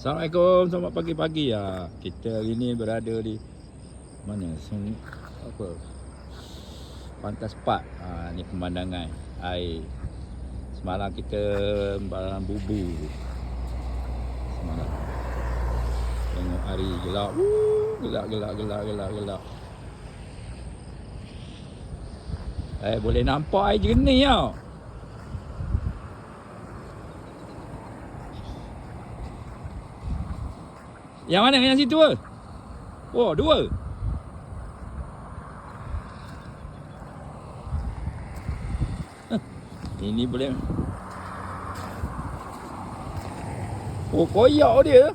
Assalamualaikum, selamat pagi-pagi ya. Kita hari ni berada di mana? Apa? Pantai Sepat. Ni pemandangan air. Semalam kita barang bubu. Semalam tengok hari gelap. Gelap. Boleh nampak air jernih tau. Yang mana? Yang situ ke? Oh, dua. Ini boleh. Oh, koyak dia.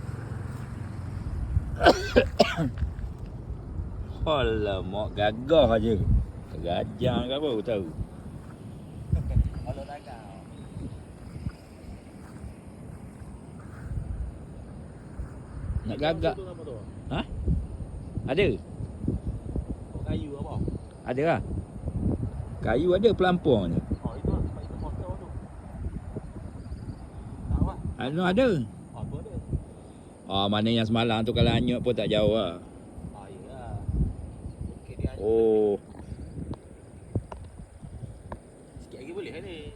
Alamak, gagah aja. Gajah ke apa, tahu. Kalau dagang. Nak gagak. Ha? Ada? Kayu apa? Ada lah. Kayu ada, pelampung je. Oh, itu sebab itu motor tu. Tahu ah? Ada. Oh, tu ada. Mana yang semalam tu kalau hanyut pun tak jauh lah. Oh, iyalah. Okey dia. Oh. Sikit lagi boleh ni.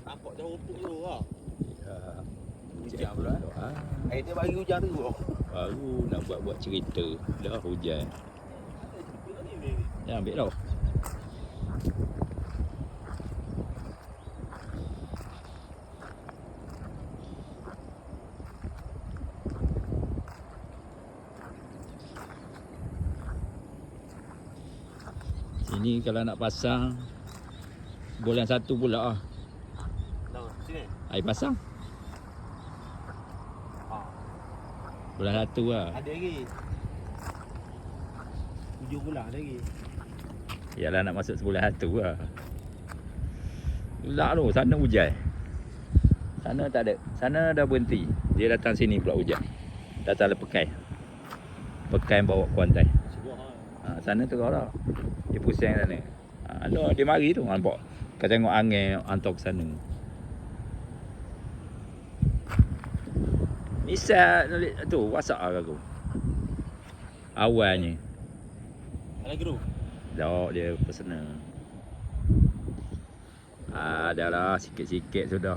Nampak jauh rumput tu ah. Ya. Hujan pula. Ah. Dia bagi hujan tu. Baru nak buat cerita. Dah hujan. Jangan ambil tau. Sini kalau nak pasang bulan 1 pula lah. Tahu sini. Air pasang bulan 1 lah. Ada lagi. 7 bulan ada lagi. Yalah nak masuk sebulan 1 lah. Gelap tu, sana hujan. Sana tak ada. Sana dah berhenti. Dia datang sini pula hujan. Datang le pekai. Pekai bawa kuantai. Sana teruk lah. Dia pusing sana. Dia mari tu nampak. Kau tengok angin hantar ke sana. Misal tu WhatsApp lah aku. Awalnya. Ada guru. Dah dia personal. Dah lah sikit-sikit sudah.